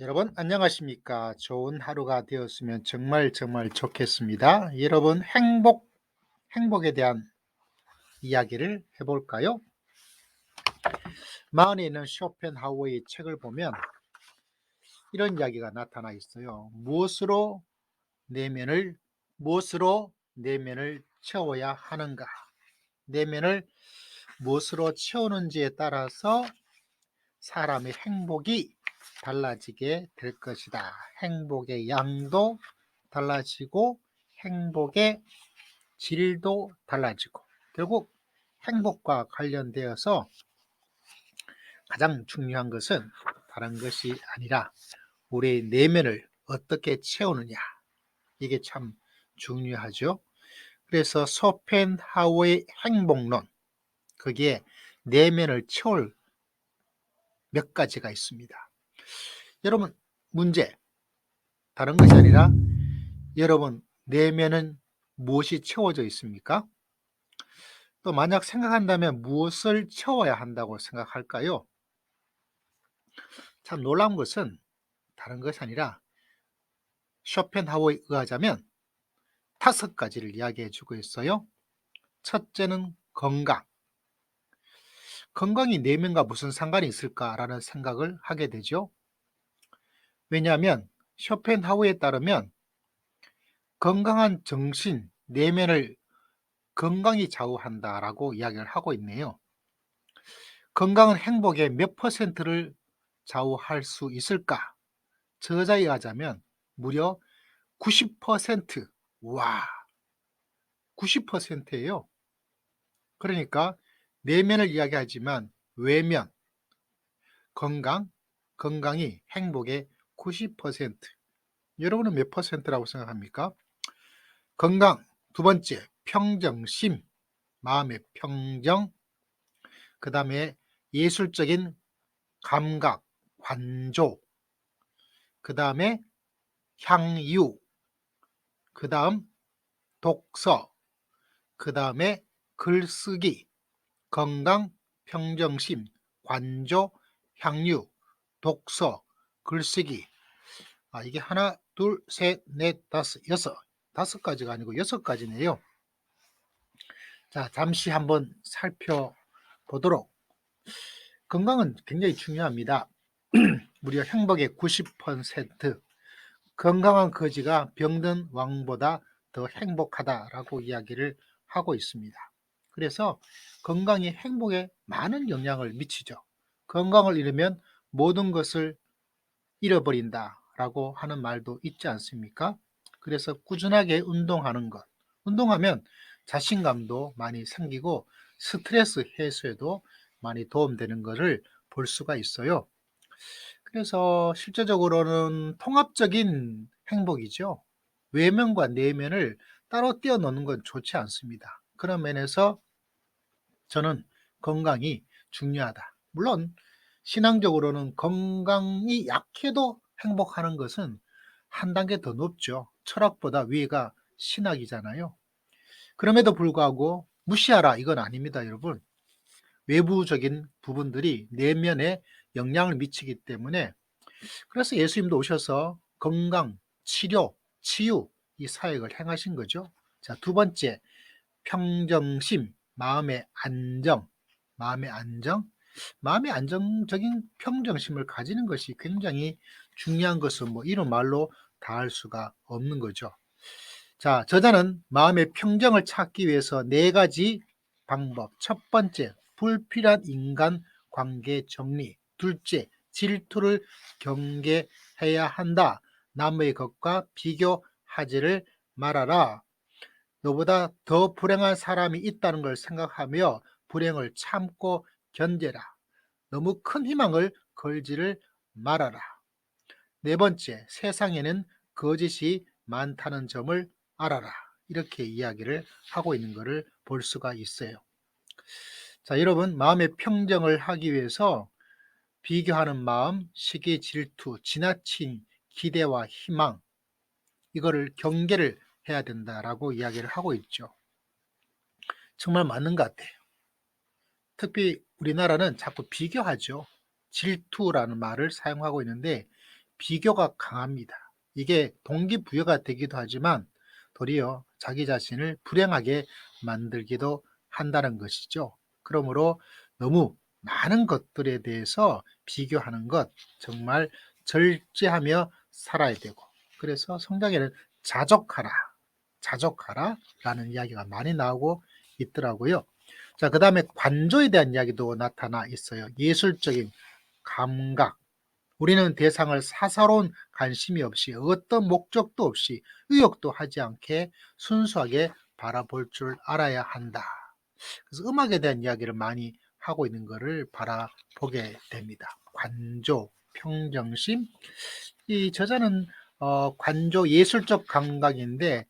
여러분 안녕하십니까? 좋은 하루가 되었으면 정말 정말 좋겠습니다. 여러분 행복에 대한 이야기를 해볼까요? 마흔에 있는 쇼펜하우어의 책을 보면 이런 이야기가 나타나 있어요. 내면을 무엇으로 내면을 채워야 하는가? 내면을 무엇으로 채우는지에 따라서 사람의 행복이 달라지게 될 것이다. 행복의 양도 달라지고 행복의 질도 달라지고 결국 행복과 관련되어서 가장 중요한 것은 다른 것이 아니라 우리의 내면을 어떻게 채우느냐, 이게 참 중요하죠. 그래서 쇼펜하우어의 행복론, 거기에 내면을 채울 몇 가지가 있습니다. 여러분, 문제, 다른 것이 아니라 여러분 내면은 무엇이 채워져 있습니까? 또 만약 생각한다면 무엇을 채워야 한다고 생각할까요? 참 놀라운 것은 다른 것이 아니라 쇼펜하우어에 의하자면 5가지를 이야기해 주고 있어요. 첫째는 건강. 건강이 내면과 무슨 상관이 있을까라는 생각을 하게 되죠. 왜냐하면 쇼펜하우어에 따르면 건강한 정신, 내면을 건강이 좌우한다라고 이야기를 하고 있네요. 건강은 행복의 몇 퍼센트를 좌우할 수 있을까? 저자에 의하자면 무려 90%. 와, 90%예요. 그러니까 내면을 이야기하지만 외면, 건강이 행복의 90%. 여러분은 몇 퍼센트라고 생각합니까? 건강, 두 번째, 평정심, 마음의 평정, 그 다음에 예술적인 감각, 관조, 그 다음에 향유, 그 다음 독서, 그 다음에 글쓰기, 건강, 평정심, 관조, 향유, 독서, 글쓰기. 이게 하나, 둘, 셋, 넷, 다섯, 여섯. 5가지가 아니고 6가지네요. 자, 잠시 한번 살펴보도록. 건강은 굉장히 중요합니다. 무려 행복의 90%. 건강한 거지가 병든 왕보다 더 행복하다라고 이야기를 하고 있습니다. 그래서 건강이 행복에 많은 영향을 미치죠. 건강을 잃으면 모든 것을 잃어버린다라고 하는 말도 있지 않습니까? 그래서 꾸준하게 운동하는 것. 운동하면 자신감도 많이 생기고 스트레스 해소에도 많이 도움되는 것을 볼 수가 있어요. 그래서 실제적으로는 통합적인 행복이죠. 외면과 내면을 따로 떼어놓는 건 좋지 않습니다. 그런 면에서 저는 건강이 중요하다. 물론 신앙적으로는 건강이 약해도 행복하는 것은 한 단계 더 높죠. 철학보다 위가 신학이잖아요. 그럼에도 불구하고 무시하라 이건 아닙니다, 여러분. 외부적인 부분들이 내면에 영향을 미치기 때문에, 그래서 예수님도 오셔서 건강, 치료, 치유 이 사역을 행하신 거죠. 자, 두 번째, 평정심, 마음의 안정. 마음의 안정. 마음의 안정적인 평정심을 가지는 것이 굉장히 중요한 것은 뭐 이런 말로 다 할 수가 없는 거죠. 자, 저자는 마음의 평정을 찾기 위해서 4가지 방법. 첫 번째, 불필요한 인간 관계 정리. 둘째, 질투를 경계해야 한다. 남의 것과 비교하지를 말아라. 너보다 더 불행한 사람이 있다는 걸 생각하며 불행을 참고 견뎌라. 너무 큰 희망을 걸지를 말아라. 네 번째, 세상에는 거짓이 많다는 점을 알아라. 이렇게 이야기를 하고 있는 것을 볼 수가 있어요. 자, 여러분, 마음의 평정을 하기 위해서 비교하는 마음, 시기, 질투, 지나친 기대와 희망, 이거를 경계를 해야 된다라고 이야기를 하고 있죠. 정말 맞는 것 같아요. 특히 우리나라는 자꾸 비교하죠. 질투라는 말을 사용하고 있는데, 비교가 강합니다. 이게 동기부여가 되기도 하지만 도리어 자기 자신을 불행하게 만들기도 한다는 것이죠. 그러므로 너무 많은 것들에 대해서 비교하는 것 정말 절제하며 살아야 되고, 그래서 성경에는 자족하라, 자족하라 라는 이야기가 많이 나오고 있더라고요. 자, 그 다음에 관조에 대한 이야기도 나타나 있어요. 예술적인 감각. 우리는 대상을 사사로운 관심이 없이, 어떤 목적도 없이, 의욕도 하지 않게 순수하게 바라볼 줄 알아야 한다. 그래서 음악에 대한 이야기를 많이 하고 있는 것을 바라보게 됩니다. 관조, 평정심. 이 저자는 관조 예술적 감각인데,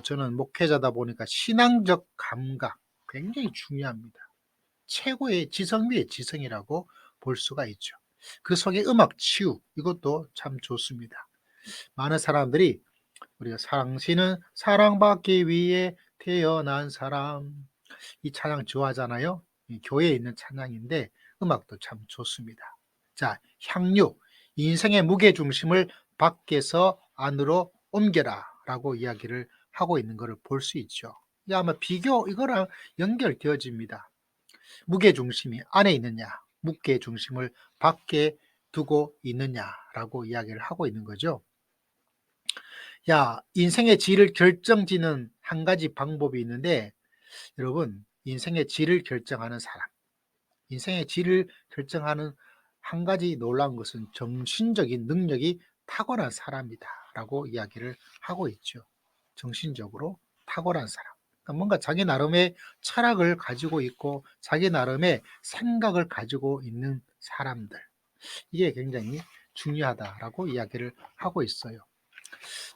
저는 목회자다 보니까 신앙적 감각 굉장히 중요합니다. 최고의 지성미의 지성이라고 볼 수가 있죠. 그 속에 음악 치유, 이것도 참 좋습니다. 많은 사람들이 우리가 당신은 사랑받기 위해 태어난 사람, 이 찬양 좋아하잖아요. 이 교회에 있는 찬양인데 음악도 참 좋습니다. 자, 향유, 인생의 무게 중심을 밖에서 안으로 옮겨라 라고 이야기를 하고 있는 것을 볼 수 있죠. 이게 아마 비교, 이거랑 연결되어집니다. 무게 중심이 안에 있느냐, 무게 중심을 밖에 두고 있느냐라고 이야기를 하고 있는 거죠. 야, 인생의 질을 결정짓는 한 가지 방법이 있는데, 여러분, 인생의 질을 결정하는 사람, 인생의 질을 결정하는 한 가지 놀라운 것은 정신적인 능력이 탁월한 사람이다 라고 이야기를 하고 있죠. 정신적으로 탁월한 사람. 그러니까 뭔가 자기 나름의 철학을 가지고 있고 자기 나름의 생각을 가지고 있는 사람들. 이게 굉장히 중요하다라고 이야기를 하고 있어요.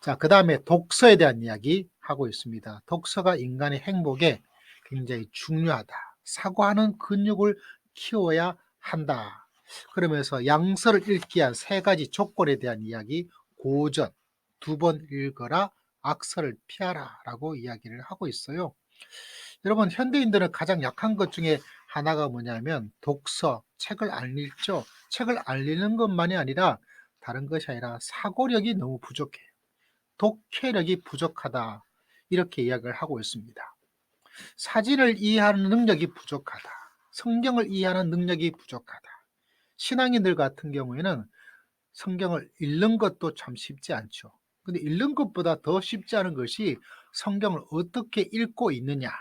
자, 그 다음에 독서에 대한 이야기 하고 있습니다. 독서가 인간의 행복에 굉장히 중요하다. 사고하는 근육을 키워야 한다. 그러면서 양서를 읽기 위한 세 가지 조건에 대한 이야기, 고전, 2번 읽어라, 악서를 피하라 라고 이야기를 하고 있어요. 여러분, 현대인들은 가장 약한 것 중에 하나가 뭐냐면 독서, 책을 안 읽죠. 책을 안 읽는 것만이 아니라 다른 것이 아니라 사고력이 너무 부족해요. 독해력이 부족하다, 이렇게 이야기를 하고 있습니다. 사진을 이해하는 능력이 부족하다, 성경을 이해하는 능력이 부족하다. 신앙인들 같은 경우에는 성경을 읽는 것도 참 쉽지 않죠. 근데 읽는 것보다 더 쉽지 않은 것이 성경을 어떻게 읽고 있느냐.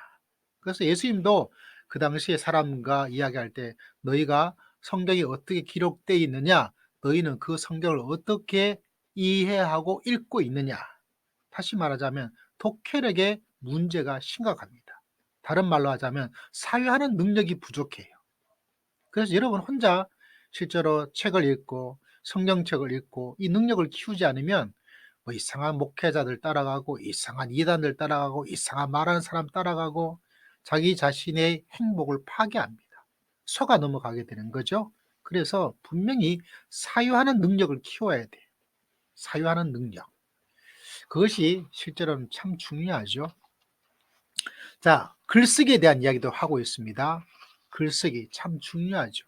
그래서 예수님도 그 당시에 사람과 이야기할 때 너희가 성경이 어떻게 기록되어 있느냐, 너희는 그 성경을 어떻게 이해하고 읽고 있느냐. 다시 말하자면 독해력의 문제가 심각합니다. 다른 말로 하자면 사유하는 능력이 부족해요. 그래서 여러분 혼자 실제로 책을 읽고 성경책을 읽고 이 능력을 키우지 않으면 뭐 이상한 목회자들 따라가고 이상한 이단들 따라가고 이상한 말하는 사람 따라가고 자기 자신의 행복을 파괴합니다. 속아 넘어가게 되는 거죠. 그래서 분명히 사유하는 능력을 키워야 돼요. 사유하는 능력. 그것이 실제로는 참 중요하죠. 자, 글쓰기에 대한 이야기도 하고 있습니다. 글쓰기 참 중요하죠.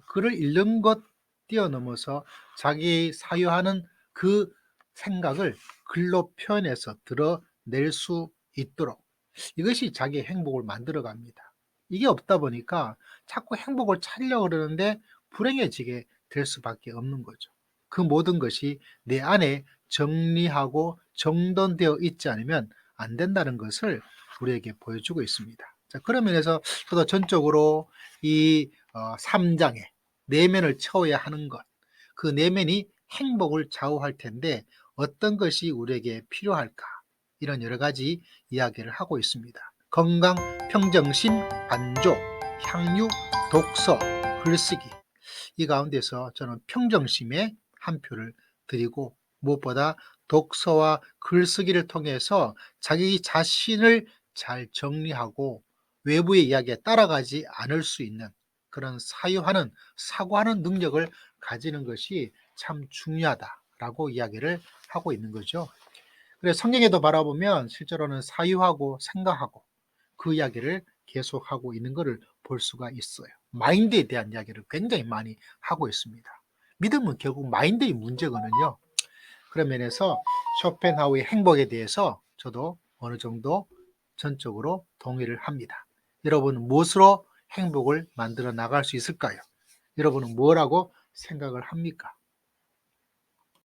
글을 읽는 것 뛰어넘어서 자기 사유하는 그 생각을 글로 표현해서 드러낼 수 있도록, 이것이 자기의 행복을 만들어 갑니다. 이게 없다 보니까 자꾸 행복을 찾으려고 그러는데 불행해지게 될 수밖에 없는 거죠. 그 모든 것이 내 안에 정리하고 정돈되어 있지 않으면 안 된다는 것을 우리에게 보여주고 있습니다. 자, 그런 면에서 저도 전적으로 이 3장에 내면을 채워야 하는 것, 그 내면이 행복을 좌우할 텐데 어떤 것이 우리에게 필요할까, 이런 여러 가지 이야기를 하고 있습니다. 건강, 평정심, 관조, 향유, 독서, 글쓰기. 이 가운데서 저는 평정심에 한 표를 드리고, 무엇보다 독서와 글쓰기를 통해서 자기 자신을 잘 정리하고 외부의 이야기에 따라가지 않을 수 있는 그런 사유하는, 사고하는 능력을 가지는 것이 참 중요하다라고 이야기를 하고 있는 거죠. 그래서 성경에도 바라보면 실제로는 사유하고 생각하고 그 이야기를 계속하고 있는 것을 볼 수가 있어요. 마인드에 대한 이야기를 굉장히 많이 하고 있습니다. 믿음은 결국 마인드의 문제거든요. 그런 면에서 쇼펜하우의 행복에 대해서 저도 어느 정도 전적으로 동의를 합니다. 여러분은 무엇으로 행복을 만들어 나갈 수 있을까요? 여러분은 뭐라고 생각을 합니까?